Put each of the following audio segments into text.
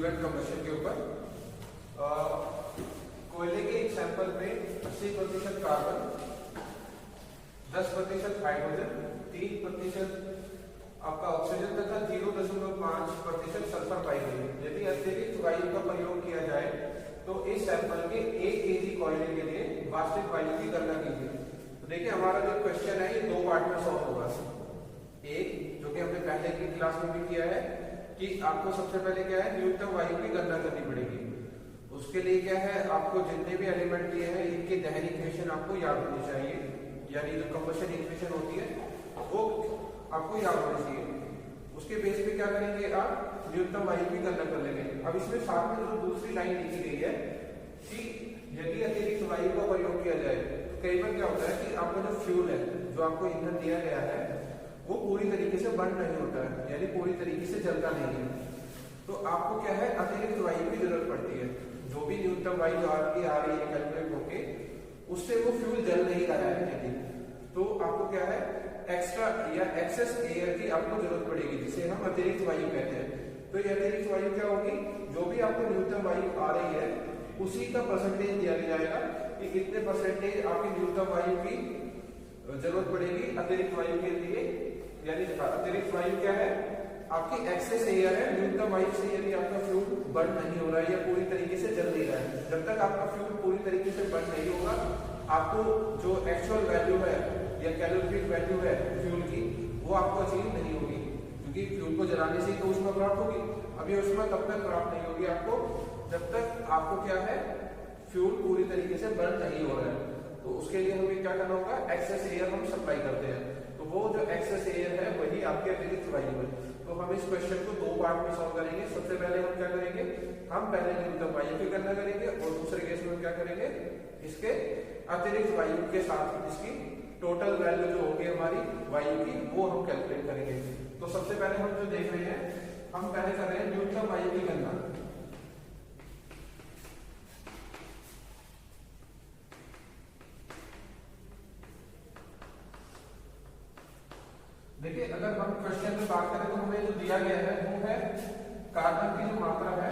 Fuel and combustion के ऊपर। कोयले के एक सैंपल में 80% कार्बन, 10% हाइड्रोजन, 3% आपका ऑक्सीजन तथा 0.5% सल्फर पाई गई। यदि अतिरिक्त वायु का प्रयोग किया जाए तो इस सैंपल के 1 kg कोयले के लिए वास्तविक वायु की गणना कीजिए। तो देखिए हमारा जो क्वेश्चन है ये 2 पार्ट में सॉल्व होगा। एक जो कि हमने पहले की क्लास में भी किया है कि आपको सबसे पहले क्या है, न्यूनतम वायु की गणना करनी पड़ेगी। उसके लिए क्या है, आपको जितने भी एलिमेंट दिए हैं इनके दहन इक्वेशन आपको याद होनी चाहिए, यानी जो कंबशन इक्वेशन होती है वो आपको याद होनी चाहिए। उसके बेस पे क्या करेंगे, आप न्यूनतम वायु की गणना कर लेंगे। अब इसमें साथ में जो दूसरी लाइन लिखी गई है कि यदि अतिरिक्त वायु का प्रयोग किया जाए तो कई बार क्या होता है कि आपका जो फ्यूल है, जो आपको ईंधन दिया गया है, वो पूरी तरीके से बर्न नहीं होता है, यानी पूरी तरीके से जलता नहीं है। तो आपको क्या है, अतिरिक्त वायु की जरूरत पड़ती है। जो भी न्यूनतम वायु आपकी आ रही है कैलकुलेट होके, उससे वो फ्यूल जल नहीं रहा है यदि, तो आपको क्या है, एक्स्ट्रा या एक्सेस एयर की आपको जरूरत पड़ेगी, जिसे हम अतिरिक्त वायु कहते हैं। तो ये अतिरिक्त वायु क्या होगी, जो भी आपको न्यूनतम वायु आ रही है उसी का परसेंटेज दिया जाएगा कि कितने परसेंटेज आपकी न्यूनतम वायु की जरूरत पड़ेगी अतिरिक्त वायु के लिए। यानी अतिरिक्त वायु क्या है, आपकी एक्सेस एयर है। न्यूनतम वायु से यदि आपका फ्यूल बर्न नहीं हो रहा है या पूरी तरीके से जल नहीं रहा है, जब तक आपका फ्यूल पूरी तरीके से बर्न नहीं होगा, आपको जो एक्चुअल वैल्यू है या कैलोरीफिक वैल्यू है फ्यूल की, वो आपको अचीव नहीं होगी, क्योंकि फ्यूल को जलाने से ही तो ऊष्मा प्राप्त होगी। अभी ऊष्मा तब तक प्राप्त नहीं होगी आपको जब तक आपको क्या है, फ्यूल पूरी तरीके से बर्न नहीं हो रहा है। तो उसके लिए हमें क्या करना होगा, एक्सेस एयर हम सप्लाई करते हैं। तो वो जो एक्सेस एयर है वही आपके अतिरिक्त वायु है। तो हम इस क्वेश्चन को 2 पार्ट में सॉल्व करेंगे। सबसे पहले हम क्या करेंगे, हम पहले न्यूनतम वायु की गणना करेंगे और दूसरे केस में क्या करेंगे, इसके अतिरिक्त वायु के साथ इसकी टोटल वैल्यू जो होगी हमारी वायु की, वो हम कैलकुलेट करेंगे। तो सबसे पहले हम जो देख रहे हैं, हम पहले कर रहे हैं न्यूनतम वायु की गणना। देखिए अगर हम क्वेश्चन में बात करें तो हमें जो दिया गया है वो है कार्बन की जो मात्रा है,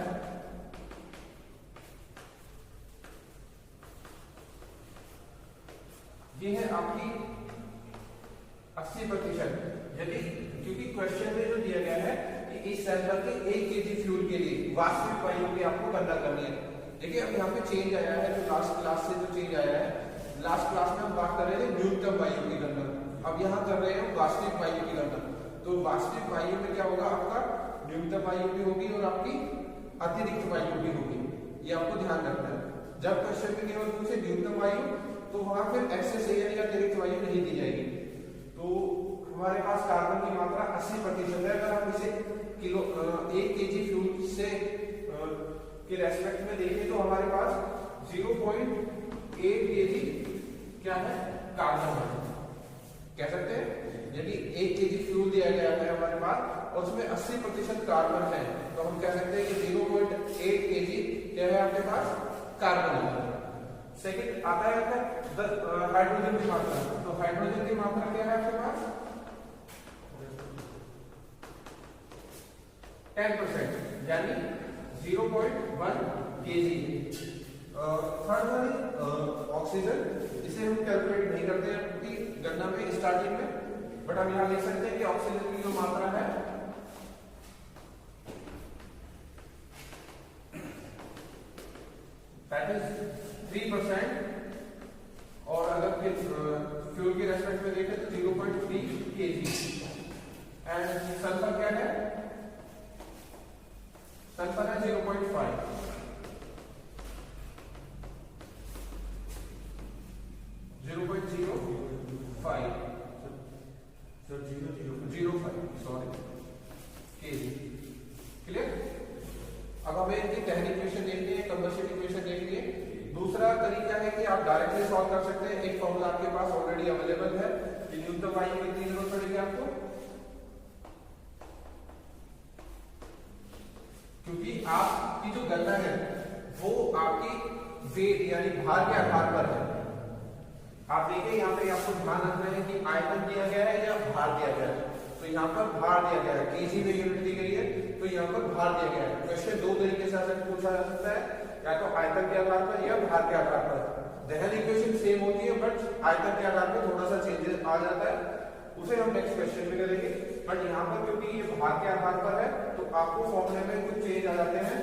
ये है आपकी 80%। यदि क्योंकि क्वेश्चन में जो दिया गया है कि इस सैंपल के 1 kg फ्यूल के लिए वास्तविक वायु की आपको गणना करनी है। देखिए अब यहाँ पे चेंज आया है, जो लास्ट क्लास से जो चेंज आया है, लास्ट क्लास में हम बात कर रहे थे न्यूनतम वायु की गणना, अब यहाँ कर रहे हैं वास्तविक वायु की गणना। तो वास्तविक वायु में क्या होगा, आपका न्यूनतम वायु भी होगी और आपकी अतिरिक्त वायु भी होगी, ये आपको ध्यान रखना है। जब क्वेश्चन में केवल पूछे न्यूनतम वायु, तो वहां फिर एक्सेस एयर या अतिरिक्त वायु नहीं दी जाएगी। तो हमारे पास कार्बन की मात्रा 80% है। अगर हम इसे 1 kg फ्यूल से के रेस्पेक्ट में देखें तो हमारे पास 0.8 kg क्या है, कार्बन है। कह सकते हैं यदि 1 kg फ्यूल दिया गया है हमारे पास और उसमें 80% कार्बन है, तो हम कह सकते हैं कि 0.8 kg क्या है आपके पास, कार्बन है। सेकंड आता है आपका हाइड्रोजन की मात्रा। तो हाइड्रोजन की मात्रा क्या है आपके पास, 10%, यानी 0.1 kg। थर्ड वाली ऑक्सीजन, इसे हम कैलकुलेट नहीं करते हैं गणना में स्टार्टिंग में, बट हम यहां लिख सकते हैं कि ऑक्सीजन की जो मात्रा है दैट इज 3%, और अगर फिर फ्यूल के रेस्पेक्ट में देखें तो 0.3 kg। एंड सल्फर क्या है, सल्फर है 0.5। अब हमें इनकी दहन इक्वेशन देखनी है, कंबशन इक्वेशन देखनी है। दूसरा तरीका है कि आप डायरेक्टली सॉल्व कर सकते हैं। एक फॉर्मूला आपके पास ऑलरेडी अवेलेबल है कि न्यूनतम वायु की कितनी जरूरत पड़ेगी आपको, क्योंकि आपकी जो गणना है वो आपकी वेट यानी भार के आधार पर है। आप देखिए यहाँ पे आपको ध्यान रखना है कि आयतन दिया गया है या भार दिया गया है। तो यहाँ पर भार दिया गया है, केजी में यूनिट दी गई है, तो यहाँ पर भार दिया गया है। क्वेश्चन दो तरीके से पूछा जा सकता है, या तो आयतन के आधार पर या भार के आधार पर। दहन इक्वेशन सेम होती है बट आयतन के आधार पर थोड़ा सा चेंजेस आ जाता है, उसे हम नेक्स्ट क्वेश्चन में करेंगे। बट यहाँ पर क्योंकि ये भार के आधार पर है तो आपको फॉर्मूले में कुछ चेंज आ जाते हैं।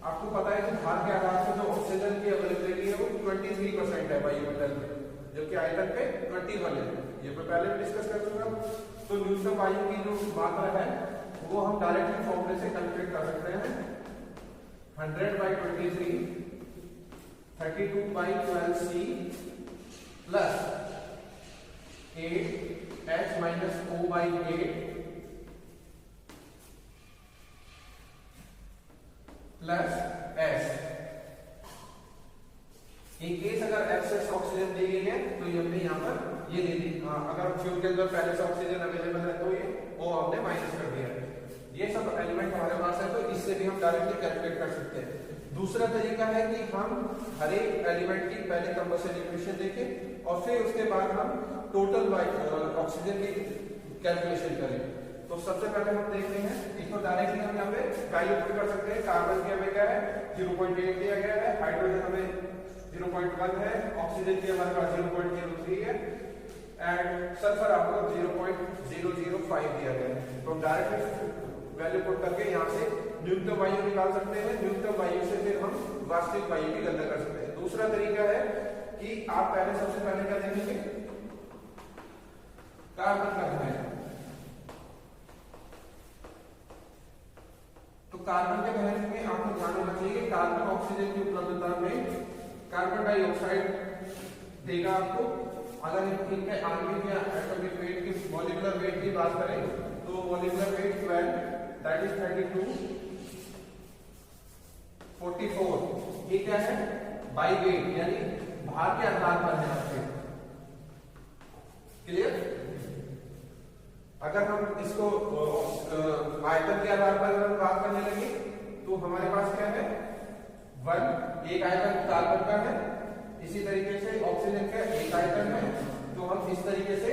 आपको पता है कि भार के आधार पर जो ऑक्सीजन की अवेलेबिलिटी है वो 23% है वायुमंडल में, जबकि आयतन पे 21 है। ये मैं पहले भी डिस्कस कर चुका हूँ। तो न्यूनतम वायु की जो मात्रा है वो हम डायरेक्टली फॉर्मूले से कैलकुलेट कर सकते हैं। 100/23 32/12c plus 8h minus O/8 plus s। In case अगर एक्सेस ऑक्सीजन दी गई है तो ये हमने यहाँ पर ये दे दी। अगर फ्यूल के अंदर पहले से ऑक्सीजन अवेलेबल है तो ये वो हमने माइनस कर दिया है। ये सब एलिमेंट हमारे पास है तो इससे भी हम डायरेक्टली कैलकुलेट कर सकते हैं। दूसरा तरीका है कि हम हर एक एलिमेंट की पहले कंबशन इक्वेशन देखें और फिर उसके बाद हम टोटल ऑक्सीजन की कैलकुलेशन करें। तो सबसे पहले हम देखते हैं, इसको डायरेक्टली हम यहाँ पे वैल्यू पुट कर सकते हैं। कार्बन की हमें क्या है 0.8 दिया गया है, हाइड्रोजन हमें 0.1 है, ऑक्सीजन की हमारे पास 0.03 है एंड सल्फर आपको 0.005 दिया गया है। तो हम डायरेक्टली वैल्यू पुट करके यहाँ से न्यूनतम वायु निकाल सकते हैं। न्यूनतम वायु से फिर हम वास्तविक वायु की गणना कर सकते हैं। दूसरा तरीका है कि आप पहले सबसे पहले क्या देखेंगे, कार्बन का है। तो कार्बन के दहन में आपको ध्यान रखना चाहिए कि कार्बन ऑक्सीजन की उपलब्धता में कार्बन डाइऑक्साइड देगा आपको। अगर इनके आणविक या एटॉमिक वेट की मॉलिक्यूलर वेट की बात करें तो मॉलिक्यूलर वेट 12 दैट इज 32 44। ये क्या है बाई वेट यानी भार के आधार पर है आपके। क्लियर? अगर हम इसको आयतन के आधार पर अगर बात करने लगे तो हमारे पास क्या है 1 एक आयतन कार्बन का है, इसी तरीके से ऑक्सीजन का एक आयतन है। तो हम इस तरीके से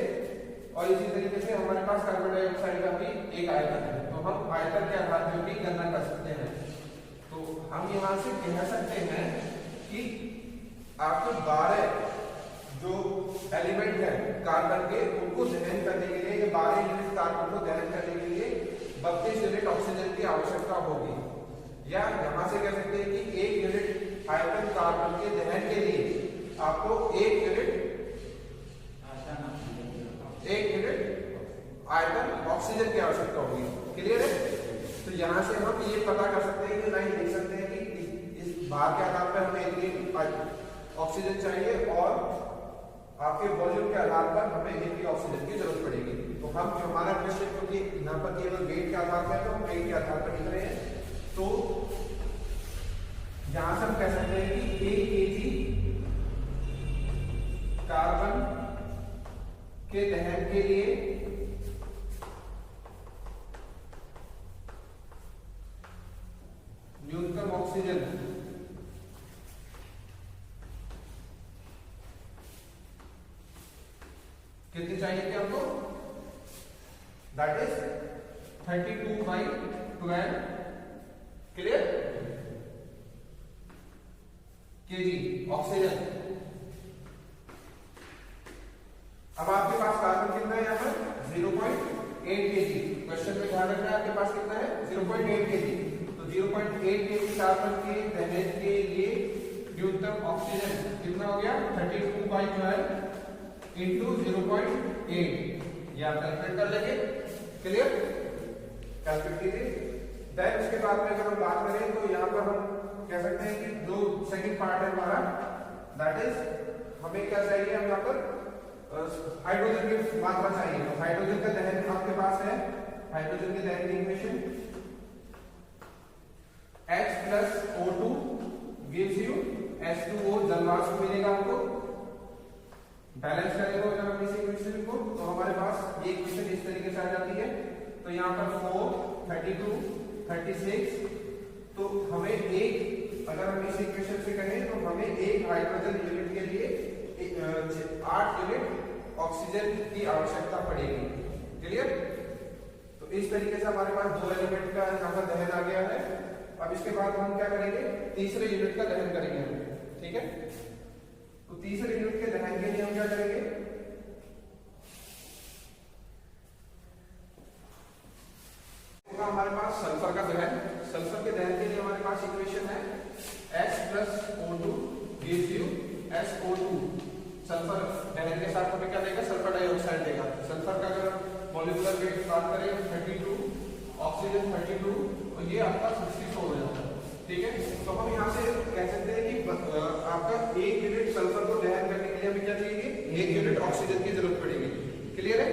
और इसी तरीके से हमारे पास कार्बन डाइऑक्साइड का भी एक आयतन है। तो हम आयतन के आधार पर भी गणना कर सकते हैं। तो हम यहां से कह सकते हैं कि आपको 12 जो एलिमेंट है कार्बन के उनको दहन करने के लिए 12 यूनिट कार्बन को दहन करने के लिए 32 यूनिट ऑक्सीजन की आवश्यकता होगी। या यहां से कह सकते हैं कि 1 यूनिट आयतन कार्बन के दहन के लिए आपको 1 यूनिट आयतन ऑक्सीजन की आवश्यकता होगी। क्लियर है? तो यहां से हम ये पता कर सकते हैं कि नहीं लिख सकते हैं कि इस भार के आधार पर हमें इतनी ऑक्सीजन चाहिए और आपके वॉल्यूम के आधार पर हमें इतनी ऑक्सीजन की जरूरत पड़ेगी। तो हम हमारा क्वेश्चन क्योंकि यहाँ पर केवल वेट के आधार पर है तो हम वेट के आधार पर लिख रहे हैं। तो यहां से हम कह सकते हैं कि 1 केजी कार्बन के दहन के लिए न्यूनतम ऑक्सीजन कितनी चाहिए थी हमको, that is 32/12 clear KG oxygen. अब आपके पास कार्बन कितना है यहाँ पर 0.8 केजी। क्वेश्चन में ध्यान रखना है आपके पास कितना है 0.8 केजी। तो 0.8 केजी कार्बन के दहन के लिए न्यूनतम ऑक्सीजन कितना हो गया 32/12 इंटू 0.8। ये आप कैलकुलेट कर लेंगे। क्लियर? कैलकुलेट कीजिए। देन उसके बाद में अगर हम बात करें तो यहाँ पर हम कह सकते हैं कि जो सेकंड पार्ट है हमारा दैट इज हमें क्या चाहिए, हम यहाँ पर हाइड्रोजन की मात्रा चाहिए। तो हाइड्रोजन का दहन आपके पास है, हाइड्रोजन के दहन की equation H plus O2 gives you H2O जलवाष्प मिलेगा आपको। बैलेंस करेंगे अगर हम इस इक्वेशन को तो हमारे पास ये इक्वेशन इस तरीके से आ जाती है। तो यहाँ पर 4 32 36 तो हमें एक अगर हम इस इक्वेशन से कहें तो हमें एक हाइड्रोजन यूनिट के लिए 8 यूनिट ऑक्सीजन की आवश्यकता पड़ेगी। क्लियर? तो इस तरीके से हमारे पास 2 एलिमेंट का यहाँ पर दहन आ गया है। अब इसके बाद हम क्या करेंगे, तीसरे यूनिट का दहन करेंगे हम, ठीक है। तो तीसरे यूनिट के दहन के लिए हम क्या करेंगे, हमारे पास सल्फर का दहन, सल्फर के दहन के लिए हमारे पास इक्वेशन है H + O2 gives you SO2। Sulphur दहन के साथ हमें क्या देगा, सल्फर डाइऑक्साइड देगा। सल्फर का अगर मॉलिक्यूलर वेट बात करें 32, ऑक्सीजन 32, तो ये आपका 64 हो जाता है, ठीक है। तो हम यहाँ से कह सकते हैं कि आपका 1 यूनिट सल्फर को दहन करने के लिए हमें क्या चाहिए, 1 यूनिट ऑक्सीजन की जरूरत पड़ेगी। क्लियर है।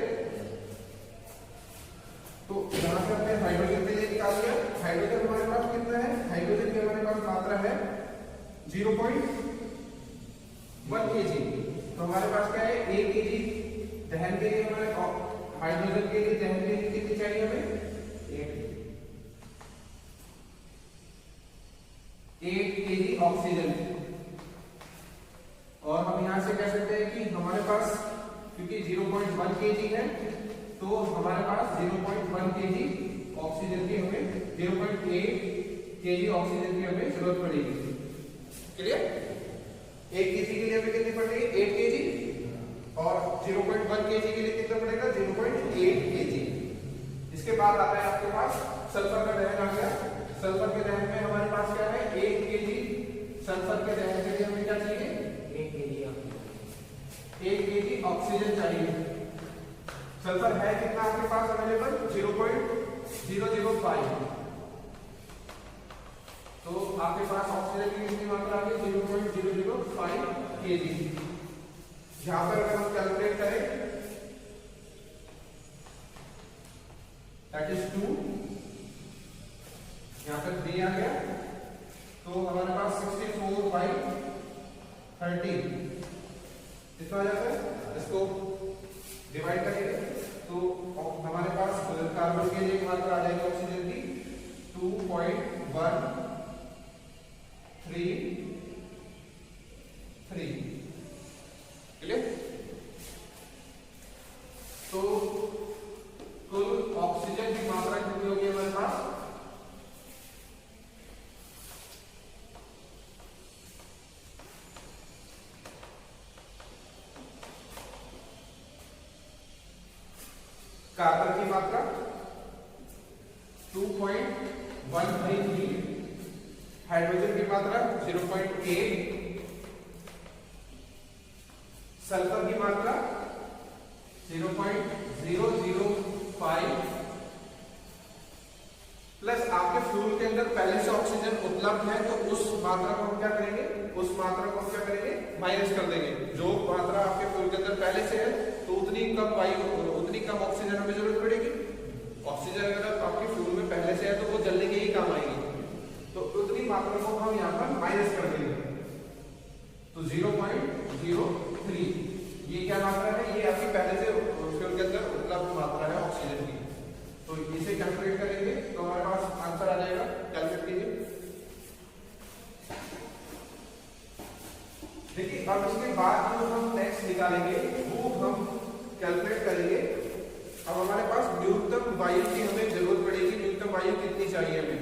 तो यहाँ से हमने हाइड्रोजन के लिए निकाल लिया। हाइड्रोजन हमारे पास कितना है, हाइड्रोजन की हमारे पास मात्रा है 0.1 kg। तो हमारे पास क्या है, 1 kg दहन के लिए हमारे हाइड्रोजन के लिए दहन के लिए कितनी चाहिए हमें, 8 kg ऑक्सीजन। और हम यहां से कह सकते हैं कि हमारे पास क्योंकि 0.1 kg है तो हमारे पास 0.1 kg ऑक्सीजन की हमें 0.8 kg ऑक्सीजन की हमें जरूरत पड़ेगी। क्लियर। 1 kg के लिए हमें कितनी पड़ेगी, 8 kg, और 0.1 kg के लिए कितना पड़ेगा, 0.8 kg। इसके बाद आता है आपके पास सल्फर का दहन आ गया। सल्फर के दहन में हमारे पास क्या है, 1 kg सल्फर के दहन के लिए हमें क्या चाहिए, 1 kg ऑक्सीजन चाहिए। सल्फर है कितना आपके पास अवेलेबल, 0.005। तो आपके पास ऑक्सीजन की कितनी मात्रा आ गई, 0.005 kg। यहां पर अगर हम कैलकुलेट करें दैट इज 2, यहां पर 3 आ गया, तो हमारे पास 64/30 कितना आ जाता है। इसको डिवाइड करेंगे तो हमारे पास कार्बन के लिए मात्रा आ जाएगी ऑक्सीजन की 2.133। क्लियर। तो कुल ऑक्सीजन की मात्रा कितनी होगी हमारे पास, कार्बन की मात्रा 2.133, हाइड्रोजन की मात्रा 0.8, सल्फर की मात्रा 0.005, प्लस आपके फ्यूल के अंदर पहले से ऑक्सीजन उपलब्ध है तो उस मात्रा को हम क्या करेंगे, उस मात्रा को हम क्या करेंगे, माइनस कर देंगे। जो मात्रा आपके फ्यूल के अंदर पहले से है तो उतनी कम वायु, उतनी कम ऑक्सीजन हमें जरूरत पड़ेगी। ऑक्सीजन अगर आपके फ्यूल में पहले से है तो वो जलने के ही काम आएगी, तो उतनी मात्रा को हम यहाँ पर माइनस कर देंगे। तो 0.03 ये क्या मात्रा है, ये आपकी पहले से फ्यूल के अंदर उपलब्ध मात्रा है ऑक्सीजन की। तो इसे कैलकुलेट करेंगे तो हमारे पास आंसर आ जाएगा। कैलकुलेट कीजिए। देखिए अब इसके बाद जो हम नेक्स्ट निकालेंगे वो हम कैलकुलेट करेंगे। अब हमारे पास न्यूनतम वायु की हमें जरूरत पड़ेगी। न्यूनतम वायु कितनी चाहिए हमें,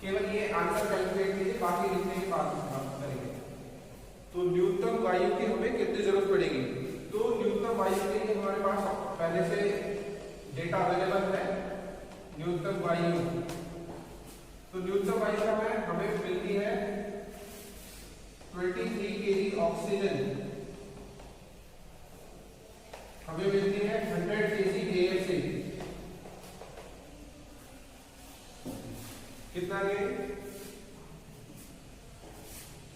केवल ये आंसर कैलकुलेट कीजिए, बाकी लिखने के बाद करेंगे। तो न्यूनतम वायु की हमें कितनी जरूरत पड़ेगी, तो न्यूनतम वायु के लिए हमारे पास पहले से डेटा अवेलेबल है। न्यूनतम वायु, तो न्यूनतम वायु का हमें मिलती है 23 kg ऑक्सीजन, हमें मिलती है 100 kg AFC। कितना ये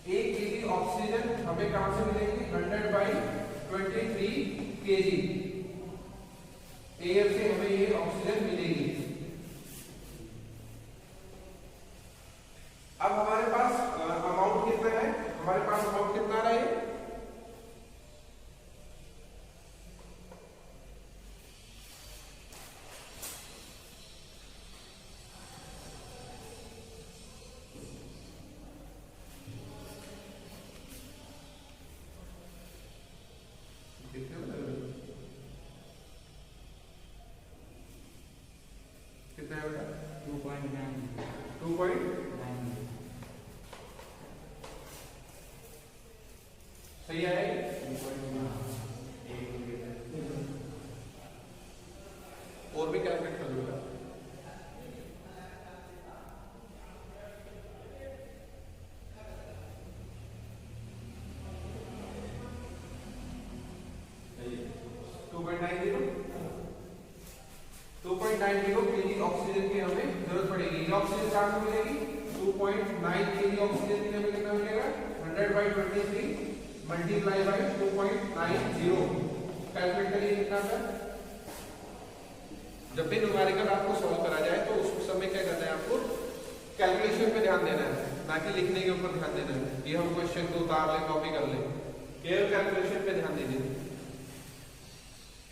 1 kg ऑक्सीजन हमें कहां से मिलेगी, 100/23 kg AFC हमें ये ऑक्सीजन मिलेगी। अब हमारे पास अमाउंट कितना है, हमारे पास अमाउंट कितना रहा है, 2.90 kg ऑक्सीजन की हमें जरूरत पड़ेगी। ये ऑक्सीजन कहाँ से मिलेगी? 2.9 kg ऑक्सीजन की हमें कितना मिलेगा? 100/23 मल्टीप्लाई बाय 2.90। कैलकुलेट करिए कितना है। जब भी न्यूमेरिकल आपको सॉल्व करा जाए तो उस समय क्या करना है, आपको कैलकुलेशन पे ध्यान देना है, ना कि लिखने के ऊपर ध्यान देना है। ये हम क्वेश्चन को उतार ले, कॉपी कर ले, केवल कैलकुलेशन पे ध्यान दीजिए,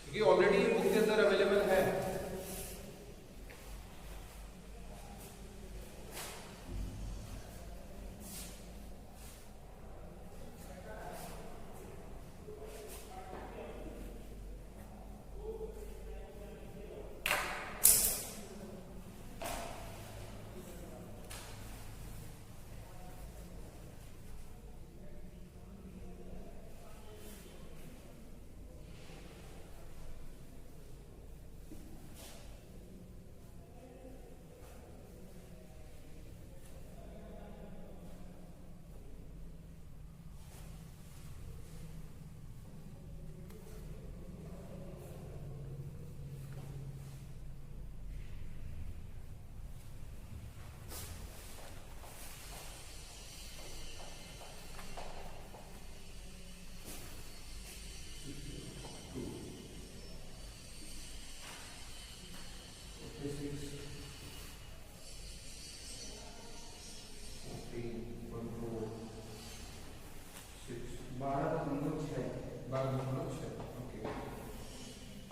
क्योंकि ऑलरेडी बुक के अंदर अवेलेबल है।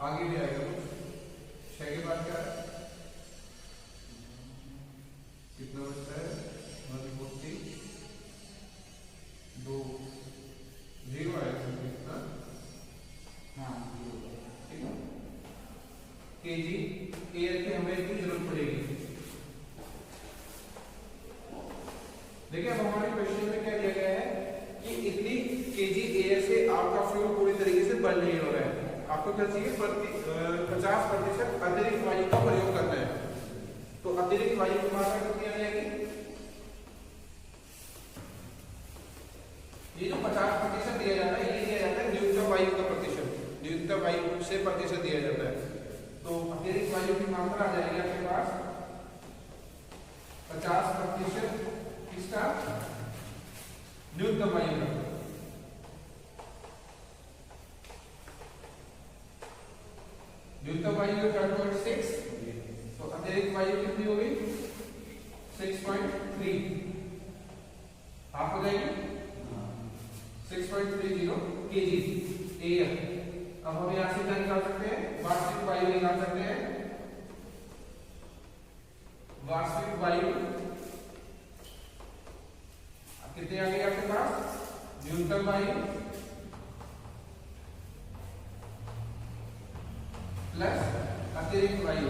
आगे भी आएगा कुछ। 6 के बाद क्या है? कितना बचता है? 140 2 0 आएगा कितना? हाँ, ठीक है। केजी एयर की हमें इतनी जरूरत पड़ेगी। देखिए अब हमारे क्वेश्चन में क्या दिया गया है कि इतनी केजी एयर से आपका फ्यूल पूरी तरीके से बर्न नहीं हो रहा है। आपको क्या चाहिए? 50% अतिरिक्त वायु का प्रयोग करना है। तो अतिरिक्त वायु की मात्रा कितनी आ जाएगी? ये जो 50% दिया जाता है, ये दिया जाता है न्यूनतम वायु का प्रतिशत, न्यूनतम वायु से प्रतिशत दिया जाता है। तो अतिरिक्त वायु की मात्रा आ जाएगी आपके पास 50% किसका? न्यूनतम वायु का। न्यूनतम वायु 12.6, तो अतिरिक्त वायु कितनी होगी? 6.3, हाफ हो जाएगी 6.30 kg एयर। अब हम यहां से क्या निकाल सकते हैं? वास्तविक वायु निकाल सकते हैं। वास्तविक वायु कितनी आ गई आपके पास? न्यूनतम वायु प्लस अतिरिक्त वायु।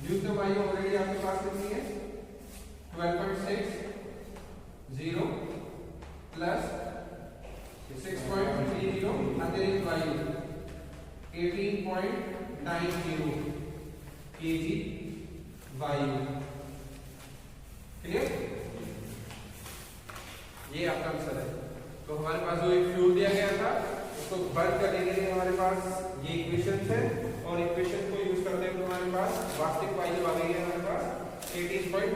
न्यूनतम वायु ऑलरेडी आपके पास कितनी है? 12.60 प्लस 6.30 अतिरिक्त वायु 18.90 केजी वायु। क्लियर? ये आपका आंसर है। तो हमारे पास जो एक फ्यूल दिया गया था उसको बर्न करने के लिए हमारे पास ये इक्वेशन है, और इक्वेशन को यूज करते हुए हमारे पास वास्तविक वायु आ गई है हमारे पास 18.90।